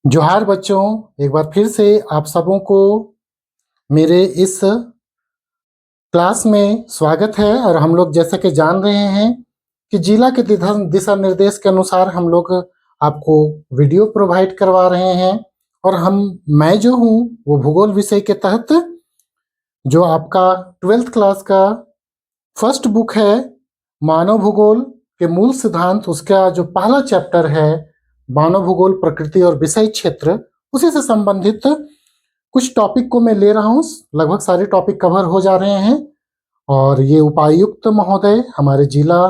जोहार बच्चों, एक बार फिर से आप सबों को मेरे इस क्लास में स्वागत है। और हम लोग जैसा कि जान रहे हैं कि जिला के दिशा निर्देश के अनुसार हम लोग आपको वीडियो प्रोवाइड करवा रहे हैं। और मैं जो हूँ वो भूगोल विषय के तहत जो आपका 12th क्लास का फर्स्ट बुक है मानव भूगोल के मूल सिद्धांत, उसका जो पहला चैप्टर है मानव भूगोल प्रकृति और विषय क्षेत्र, उसी से संबंधित कुछ टॉपिक को मैं ले रहा हूँ। लगभग सारे टॉपिक कवर हो जा रहे हैं। और ये उपायुक्त महोदय, हमारे जिला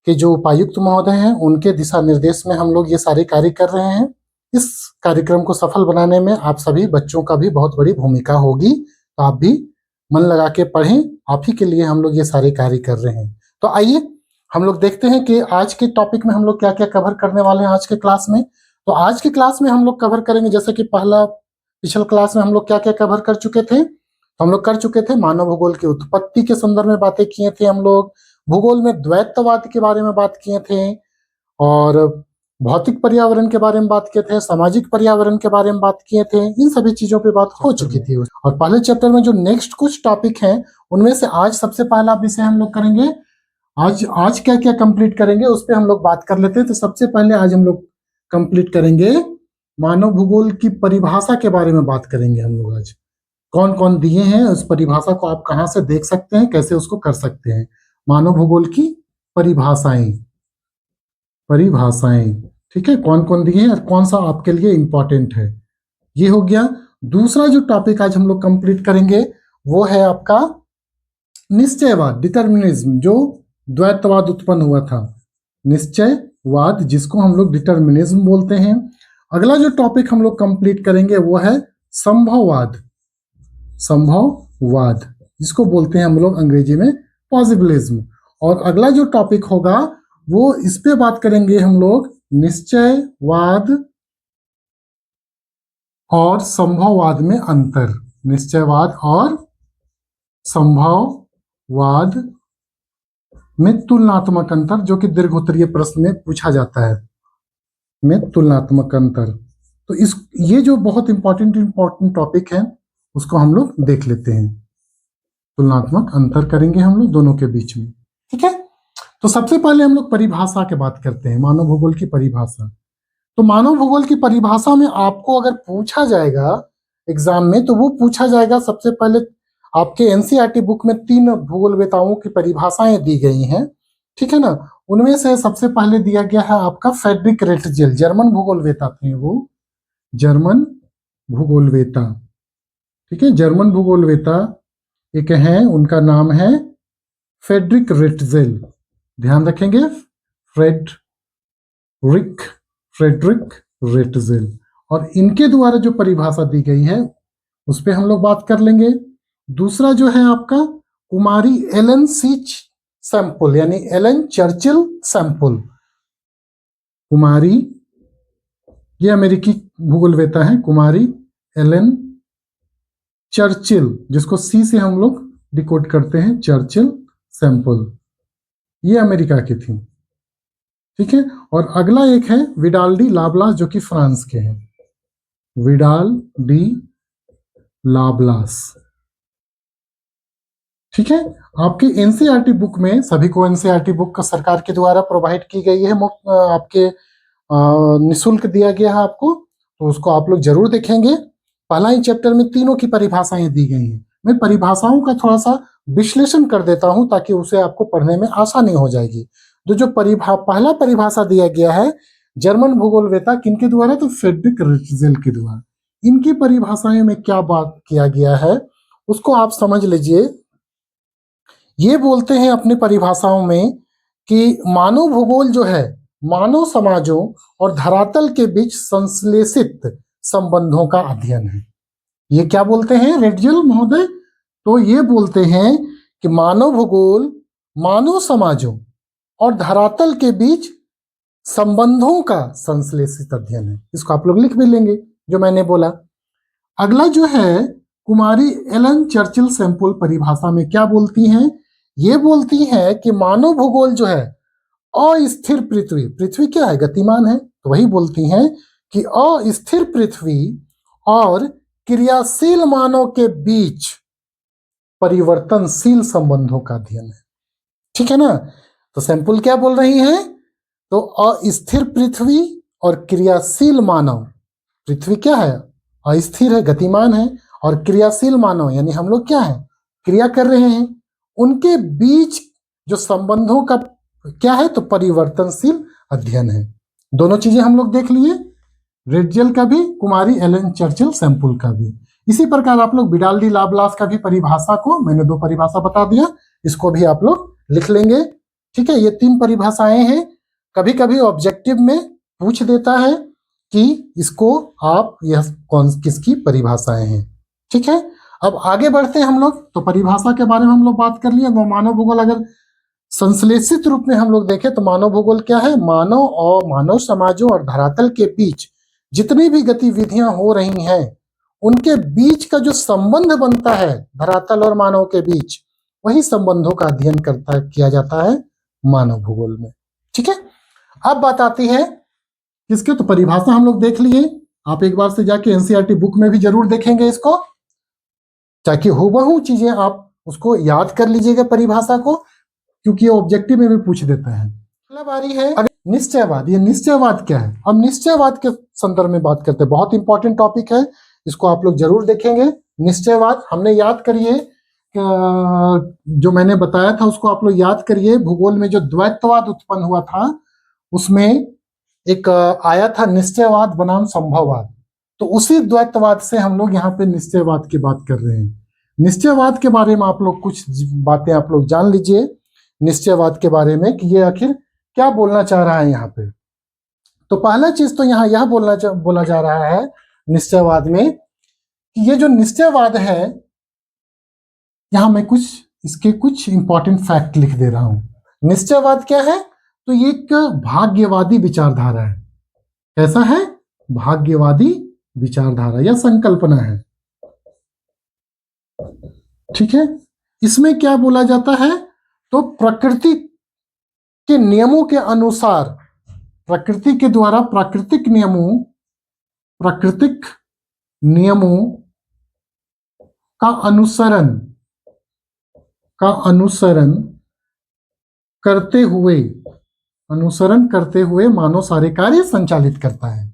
के जो उपायुक्त महोदय हैं, उनके दिशा निर्देश में हम लोग ये सारे कार्य कर रहे हैं। इस कार्यक्रम को सफल बनाने में आप सभी बच्चों का भी बहुत बड़ी भूमिका होगी, तो आप भी मन लगा के पढ़ें। आप ही के लिए हम लोग ये सारे कार्य कर रहे हैं। तो आइए हम लोग देखते हैं कि आज के टॉपिक में हम लोग क्या क्या कवर करने वाले हैं आज के क्लास में। तो आज के क्लास में हम लोग कवर करेंगे, जैसे कि पिछले क्लास में हम लोग क्या क्या कवर कर चुके थे। तो हम लोग कर चुके थे मानव भूगोल की उत्पत्ति के संदर्भ में बातें किए थे। हम लोग भूगोल में द्वैतवाद के बारे में बात किए थे, और भौतिक पर्यावरण के बारे में बात किए थे, सामाजिक पर्यावरण के बारे में बात किए थे। इन सभी चीजों पे बात हो चुकी थी। और पहले चैप्टर में जो नेक्स्ट कुछ टॉपिक हैं, उनमें से आज सबसे पहला विषय हम लोग करेंगे। आज क्या क्या कंप्लीट करेंगे उस पर हम लोग बात कर लेते हैं। तो सबसे पहले आज हम लोग कंप्लीट करेंगे मानव भूगोल की परिभाषा के बारे में बात करेंगे। हम लोग आज कौन कौन दिए हैं, उस परिभाषा को आप कहाँ से देख सकते हैं, कैसे उसको कर सकते हैं। मानव भूगोल की परिभाषाएं, ठीक है, कौन कौन दिए हैं और कौन सा आपके लिए इंपॉर्टेंट है, ये हो गया। दूसरा जो टॉपिक आज हम लोग कंप्लीट करेंगे वो है आपका निश्चयवाद, डिटर्मिनिज्म, जो द्वैतवाद उत्पन्न हुआ था। निश्चयवाद, जिसको हम लोग डिटर्मिनिज्म बोलते हैं। अगला जो टॉपिक हम लोग कंप्लीट करेंगे वो है संभववाद, जिसको बोलते हैं हम लोग अंग्रेजी में पॉसिबिलिज्म। और अगला जो टॉपिक होगा वो इस पे बात करेंगे हम लोग निश्चयवाद और संभववाद में अंतर। निश्चयवाद और संभववाद में तुलनात्मक अंतर, जो कि दीर्घ उत्तरीय प्रश्न में पूछा जाता है, में तुलनात्मक अंतर। तो ये जो बहुत इंपॉर्टेंट टॉपिक है उसको हम लोग देख लेते हैं। तुलनात्मक अंतर करेंगे हम लोग दोनों के बीच में, ठीक है। तो सबसे पहले हम लोग परिभाषा की बात करते हैं, मानव भूगोल की परिभाषा। तो मानव भूगोल की परिभाषा में आपको अगर पूछा जाएगा एग्जाम में, तो वो पूछा जाएगा सबसे पहले आपके एनसीईआरटी बुक में 3 भूगोलवेताओं की परिभाषाएं दी गई हैं, ठीक है ना। उनमें से सबसे पहले दिया गया है आपका फ्रेडरिक रेटजेल, जर्मन भूगोलवेता थे वो, जर्मन भूगोलवेता, ठीक है। जर्मन भूगोलवेता एक है, उनका नाम है फ्रेडरिक रेटजेल, ध्यान रखेंगे, फ्रेडरिक रेटजेल। और इनके द्वारा जो परिभाषा दी गई है उस पर हम लोग बात कर लेंगे। दूसरा जो है आपका कुमारी एलन सीच सैंपल, यानी एलन चर्चिल सैंपल। कुमारी, ये अमेरिकी भूगोलवेता है, कुमारी एलन चर्चिल, जिसको सी से हम लोग डिकोड करते हैं, चर्चिल सैंपल, ये अमेरिका की थी, ठीक है। और अगला एक है विडाल डी लाब्लास, जो कि फ्रांस के हैं, विडाल डी लाब्लास, ठीक है। आपके एनसीईआरटी बुक में, सभी को एनसीईआरटी बुक सरकार के द्वारा प्रोवाइड की गई है, मुफ्त आपके निःशुल्क दिया गया है आपको, तो उसको आप लोग जरूर देखेंगे। पहला ही चैप्टर में तीनों की परिभाषाएं दी गई हैं। मैं परिभाषाओं का थोड़ा सा विश्लेषण कर देता हूं ताकि उसे आपको पढ़ने में आसानी हो जाएगी। तो जो पहला परिभाषा दिया गया है जर्मन भूगोलवेता किनके द्वारा, तो फ्रेडरिक रेटजेल के द्वारा। इनकी परिभाषाएं में क्या बात किया गया है उसको आप समझ लीजिए। ये बोलते हैं अपनी परिभाषाओं में कि मानव भूगोल जो है मानव समाजों और धरातल के बीच संश्लेषित संबंधों का अध्ययन है। ये क्या बोलते हैं रेटजेल महोदय, तो ये बोलते हैं कि मानव भूगोल मानव समाजों और धरातल के बीच संबंधों का संश्लेषित अध्ययन है। इसको आप लोग लिख भी लेंगे जो मैंने बोला। अगला जो है कुमारी एलन चर्चिल सैंपल परिभाषा में क्या बोलती हैं, ये बोलती है कि मानव भूगोल जो है अस्थिर पृथ्वी क्या है, गतिमान है, तो वही बोलती हैं कि अस्थिर पृथ्वी और क्रियाशील मानव के बीच परिवर्तनशील संबंधों का अध्ययन है। ठीक है ना? तो सैंपल क्या बोल रही है? तो अस्थिर पृथ्वी और क्रियाशील मानव, पृथ्वी क्या है? अस्थिर है, गतिमान है, और क्रियाशील मानव यानी हम लोग क्या है? क्रिया कर रहे हैं। उनके बीच जो संबंधों का क्या है? तो परिवर्तनशील अध्ययन है। दोनों चीजें हम लोग देख लिए, रेडजेल का भी, कुमारी एलन चर्चिल सैंपल का भी। इसी प्रकार आप लोग विडाल्डी लाप्लास का भी परिभाषा को, मैंने 2 परिभाषा बता दिया, इसको भी आप लोग लिख लेंगे। ठीक है, ये 3 परिभाषाएं हैं। कभी कभी ऑब्जेक्टिव में पूछ देता है कि इसको आप, यह कौन किसकी परिभाषाएं हैं। ठीक है, अब आगे बढ़ते हैं हम लोग। तो परिभाषा के बारे में हम लोग बात कर लिए। मानव भूगोल अगर संश्लेषित रूप में हम लोग देखें तो मानव भूगोल क्या है? मानव और मानव समाजों और धरातल के बीच जितनी भी गतिविधियां हो रही हैं उनके बीच का जो संबंध बनता है धरातल और मानव के बीच, वही संबंधों का अध्ययन किया जाता है मानव भूगोल में। ठीक है, अब बात आती है किसके? तो परिभाषा हम लोग देख लिए। आप एक बार से जाके एनसीईआरटी बुक में भी जरूर देखेंगे इसको, ताकि हूबहू चीजें आप उसको याद कर लीजिएगा परिभाषा को, क्योंकि ये ऑब्जेक्टिव में भी पूछ देता है। अगला बारी है निश्चयवाद। ये निश्चयवाद क्या है? हम निश्चयवाद के संदर्भ में बात करते हैं, बहुत इंपॉर्टेंट टॉपिक है, इसको आप लोग जरूर देखेंगे। निश्चयवाद हमने याद करिए, जो मैंने बताया था उसको आप लोग याद करिए। भूगोल में जो द्वैतवाद उत्पन्न हुआ था उसमें एक आया था निश्चयवाद बनाम संभववाद। तो उसी द्वैतवाद से हम लोग यहाँ पे निश्चयवाद की बात कर रहे हैं। निश्चयवाद के बारे में आप लोग कुछ बातें आप लोग जान लीजिए निश्चयवाद के बारे में, कि ये आखिर क्या बोलना चाह रहा है यहाँ पे। तो पहला चीज तो यहाँ यह बोला जा रहा है निश्चयवाद में कि ये जो निश्चयवाद है, यहां मैं इसके कुछ इंपॉर्टेंट फैक्ट लिख दे रहा हूं। निश्चयवाद क्या है? तो ये एक भाग्यवादी विचारधारा है। कैसा है? भाग्यवादी विचारधारा या संकल्पना है। ठीक है, इसमें क्या बोला जाता है? तो प्रकृति के नियमों के अनुसार, प्रकृति के द्वारा प्राकृतिक नियमों का अनुसरण करते हुए मानव सारे कार्य संचालित करता है।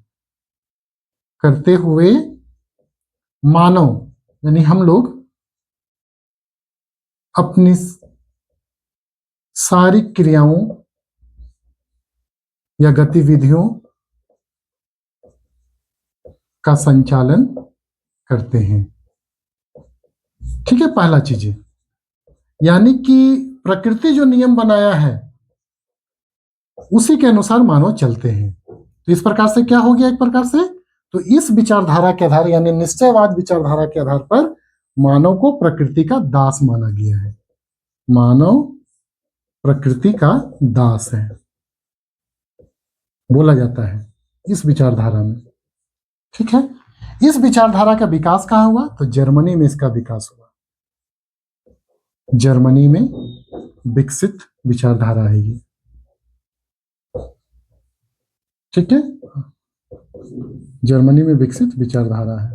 करते हुए मानव यानी हम लोग अपनी सारी क्रियाओं या गतिविधियों का संचालन करते हैं। ठीक है, पहला चीज है, यानी कि प्रकृति जो नियम बनाया है उसी के अनुसार मानव चलते हैं। तो इस प्रकार से क्या हो गया? एक प्रकार से तो इस विचारधारा के आधार यानी निश्चयवाद विचारधारा के आधार पर मानव को प्रकृति का दास माना गया है। मानव प्रकृति का दास है बोला जाता है इस विचारधारा में। ठीक है, इस विचारधारा का विकास कहाँ हुआ? तो जर्मनी में इसका विकास हुआ। जर्मनी में विकसित विचारधारा है ये। ठीक है, जर्मनी में विकसित विचारधारा है।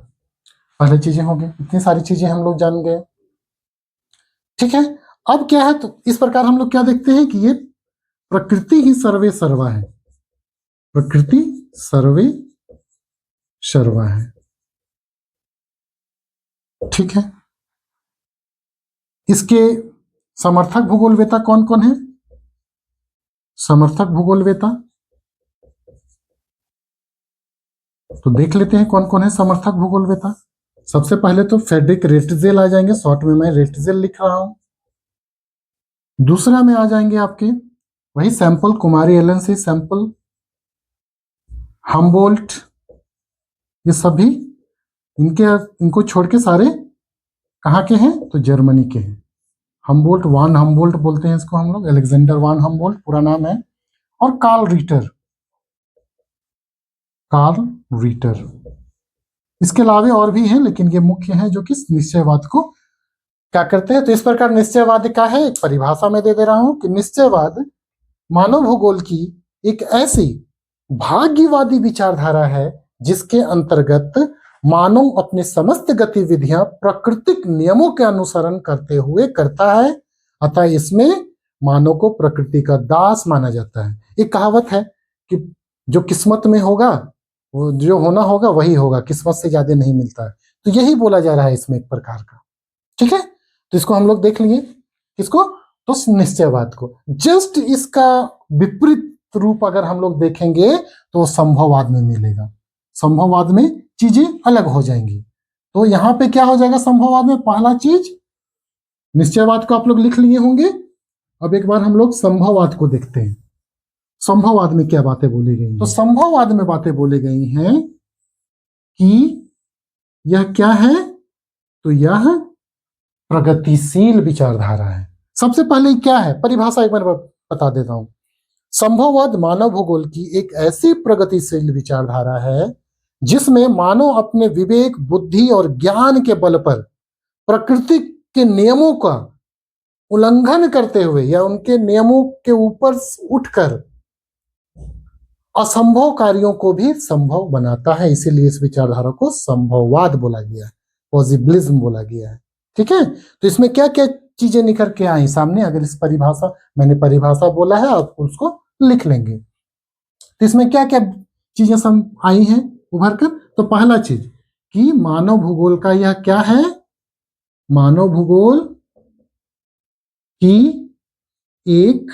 पहले चीजें हो गई, इतनी सारी चीजें हम लोग जान गए। ठीक है, अब क्या है? तो इस प्रकार हम लोग क्या देखते हैं कि ये प्रकृति ही सर्वे सर्वा है। प्रकृति सर्वे सर्वा है। ठीक है, इसके समर्थक भूगोलवेता कौन कौन है? समर्थक भूगोलवेता तो देख लेते हैं कौन कौन है समर्थक भूगोलवेता। सबसे पहले तो फ्रेडरिक रेटजेल आ जाएंगे, शॉर्ट में मैं रेटजेल लिख रहा हूं। दूसरा में आ जाएंगे आपके वही सैंपल, कुमारी एलन से सैंपल, हम्बोल्ट, ये सभी इनको छोड़ के सारे कहाँ के हैं? तो जर्मनी के हैं। हम्बोल्ट, वान हम्बोल्ट बोलते हैं इसको हम लोग, अलेक्जेंडर वान हम्बोल्ट पूरा नाम है, और कार्ल रीटर। इसके अलावा और भी हैं, लेकिन ये मुख्य हैं जो कि निश्चयवाद को क्या करते हैं। तो इस प्रकार निश्चयवाद का है, एक परिभाषा में दे रहा हूं कि निश्चयवाद मानव भूगोल की एक ऐसी भाग्यवादी विचारधारा है जिसके अंतर्गत मानव अपनी समस्त गतिविधियां प्राकृतिक नियमों के अनुसरण करते हुए करता है, अतः इसमें मानव को प्रकृति का दास माना जाता है। एक कहावत है कि जो किस्मत में होगा, वो जो होना होगा वही होगा, किस्मत से ज्यादा नहीं मिलता है। तो यही बोला जा रहा है इसमें एक प्रकार का। ठीक है, तो इसको हम लोग देख लिए। किसको? तो निश्चयवाद को। जस्ट इसका विपरीत रूप अगर हम लोग देखेंगे तो संभववाद में मिलेगा। संभववाद में चीजें अलग हो जाएंगी। तो यहां पे क्या हो जाएगा संभववाद में? पहला चीज, निश्चयवाद को आप लोग लिख लिए होंगे। अब एक बार हम लोग संभववाद को देखते हैं। संभववाद में क्या बातें बोली गई? तो संभववाद में बातें बोली गई हैं कि यह क्या है? तो यह प्रगतिशील विचारधारा है। सबसे पहले क्या है परिभाषा एक बार बता देता हूं। संभववाद मानव भूगोल की एक ऐसी प्रगतिशील विचारधारा है जिसमें मानव अपने विवेक, बुद्धि और ज्ञान के बल पर प्रकृति के नियमों का उल्लंघन करते हुए या उनके नियमों के ऊपर उठकर असंभव कार्यों को भी संभव बनाता है। इसीलिए इस विचारधारा को संभववाद बोला गया है, पॉजिबिलिज्म बोला गया है। ठीक है, तो इसमें क्या क्या चीजें निकल के आई सामने? अगर इस परिभाषा, मैंने परिभाषा बोला है, आप उसको लिख लेंगे। तो इसमें क्या क्या चीजें सब आई हैं उभर कर? तो पहला चीज कि मानव भूगोल का यह क्या है? मानव भूगोल की एक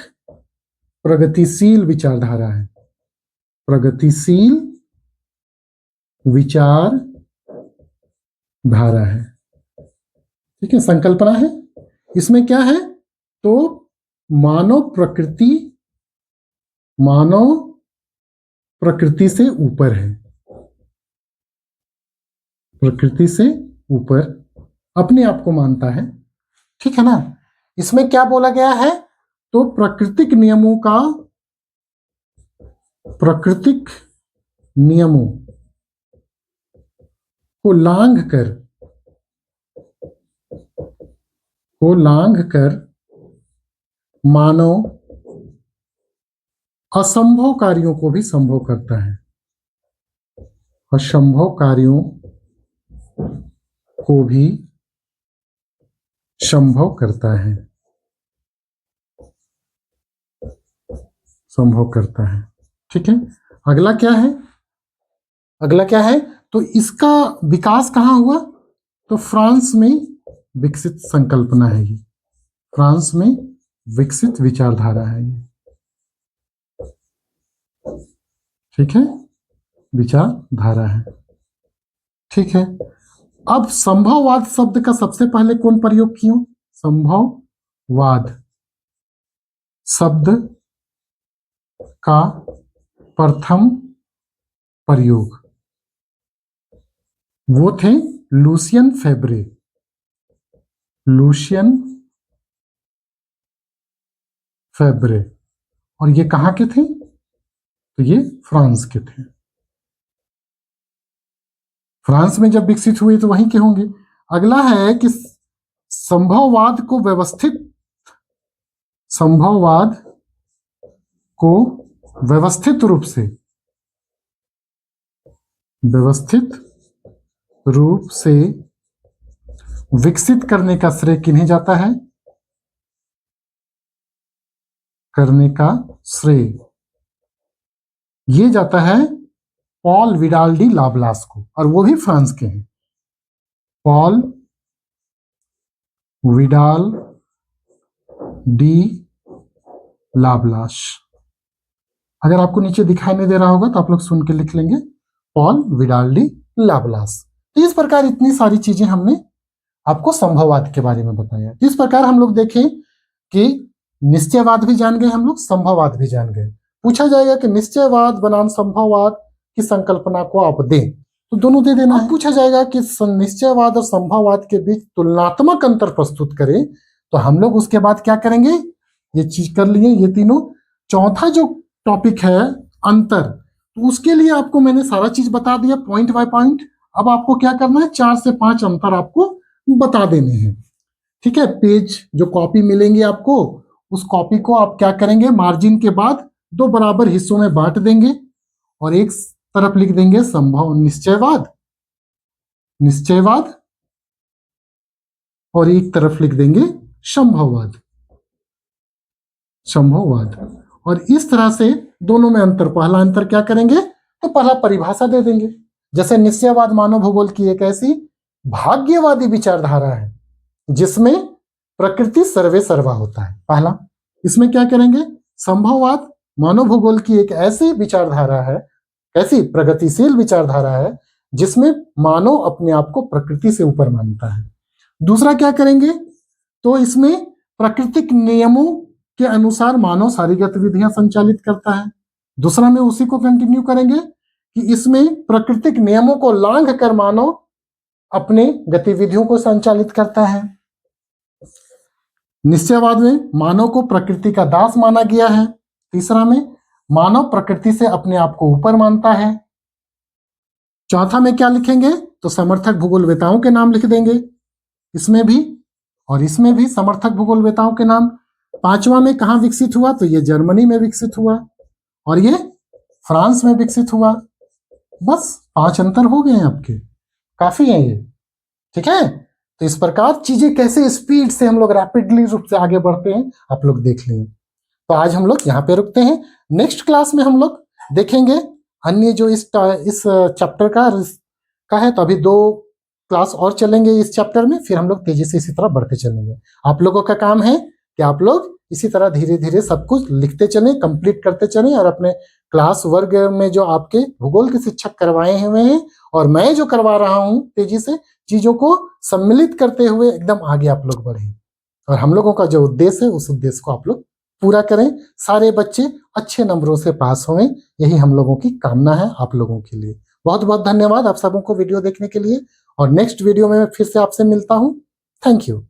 प्रगतिशील विचारधारा है। प्रगतिशील विचारधारा है। ठीक है, संकल्पना है। इसमें क्या है? तो मानव प्रकृति से ऊपर है। प्रकृति से ऊपर अपने आप को मानता है। ठीक है ना? इसमें क्या बोला गया है? तो प्राकृतिक नियमों को लांघ कर मानव असंभव कार्यों को भी संभव करता है। असंभव कार्यों को भी संभव करता है। संभव करता है। ठीक है, अगला क्या है? अगला क्या है? तो इसका विकास कहाँ हुआ? तो फ्रांस में विकसित संकल्पना है ये। फ्रांस में विकसित विचारधारा है ये। ठीक है, विचारधारा है। ठीक है, अब संभववाद शब्द का सबसे पहले कौन प्रयोग किया? संभववाद शब्द का प्रथम प्रयोग वो थे लुसियन फेब्रे। लुसियन फेब्रे। और ये कहाँ के थे? तो ये फ्रांस के थे। फ्रांस में जब विकसित हुए तो वहीं के होंगे। अगला है कि संभववाद को व्यवस्थित रूप से विकसित करने का श्रेय किन्हें जाता है? करने का श्रेय ये जाता है पॉल विडाल डी लाब्लास को, और वो भी फ्रांस के हैं। Paul Vidal de la Blache. अगर आपको नीचे दिखाई नहीं दे रहा होगा तो आप लोग सुन के लिख लेंगे, पॉल विडाल डी लाब्लास। तो इस प्रकार इतनी सारी चीजें हमने आपको संभववाद के बारे में बताया। इस प्रकार हम लोग देखें कि निश्चयवाद भी जान गए हम लोग, संभववाद भी जान गए। पूछा जाएगा कि निश्चयवाद बनाम संभववाद की संकल्पना को आप दें, तो दोनों दे देना है। पूछा जाएगा कि निश्चयवाद और संभववाद के बीच तुलनात्मक अंतर प्रस्तुत करें, तो हम लोग उसके बाद क्या करेंगे? ये चीज कर लिए ये तीनों। चौथा जो टॉपिक है अंतर, तो उसके लिए आपको मैंने सारा चीज बता दिया पॉइंट बाय पॉइंट। अब आपको क्या करना है? 4 से 5 अंतर आपको बता देने हैं। ठीक है, पेज जो कॉपी मिलेंगी आपको, उस कॉपी को आप क्या करेंगे? मार्जिन के बाद 2 बराबर हिस्सों में बांट देंगे और एक तरफ लिख देंगे संभव निश्चयवाद, निश्चयवाद, और एक तरफ लिख देंगे संभववाद, संभववाद। और इस तरह से दोनों में अंतर, पहला अंतर क्या करेंगे तो पहला परिभाषा दे देंगे। जैसे निश्चयवाद मानव भूगोल की एक ऐसी भाग्यवादी विचारधारा है जिसमें प्रकृति सर्वे सर्वा होता है, पहला। इसमें क्या करेंगे, संभववाद मानव भूगोल की एक ऐसी विचारधारा है, ऐसी प्रगतिशील विचारधारा है जिसमें मानव अपने आप को प्रकृति से ऊपर मानता है। दूसरा क्या करेंगे तो इसमें प्राकृतिक नियमों के अनुसार मानव सारी गतिविधियां संचालित करता है। दूसरा में उसी को कंटिन्यू करेंगे कि इसमें प्राकृतिक नियमों को लांघ कर मानव अपने गतिविधियों को संचालित करता है। निश्चयवाद में मानव को प्रकृति का दास माना गया है। तीसरा में मानव प्रकृति से अपने आप को ऊपर मानता है। चौथा में क्या लिखेंगे तो समर्थक भूगोलवेताओं के नाम लिख देंगे, इसमें भी और इसमें भी समर्थक भूगोलवेताओं के नाम। पांचवा में कहां विकसित हुआ तो ये जर्मनी में विकसित हुआ और ये फ्रांस में विकसित हुआ। बस 5 अंतर हो गए हैं आपके, काफी है ये, ठीक है। तो इस प्रकार चीजें कैसे स्पीड से हम लोग रैपिडली रूप से आगे बढ़ते हैं आप लोग देख लें। तो आज हम लोग यहाँ पे रुकते हैं, नेक्स्ट क्लास में हम लोग देखेंगे अन्य जो इस चैप्टर का है। तो अभी 2 क्लास और चलेंगे इस चैप्टर में, फिर हम लोग तेजी से इसी तरह बढ़ते चलेंगे। आप लोगों का काम है कि आप लोग इसी तरह धीरे धीरे सब कुछ लिखते चलें, कंप्लीट करते चलें और अपने क्लास वर्ग में जो आपके भूगोल के शिक्षक करवाए हुए हैं और मैं जो करवा रहा हूं तेजी से चीजों को सम्मिलित करते हुए एकदम आगे आप लोग बढ़ें। और हम लोगों का जो उद्देश्य है उस उद्देश्य को आप लोग पूरा करें, सारे बच्चे अच्छे नंबरों से पास हों, यही हम लोगों की कामना है आप लोगों के लिए। बहुत बहुत धन्यवाद आप सबों को वीडियो देखने के लिए और नेक्स्ट वीडियो में मैं फिर से आपसे मिलता हूं। Thank you.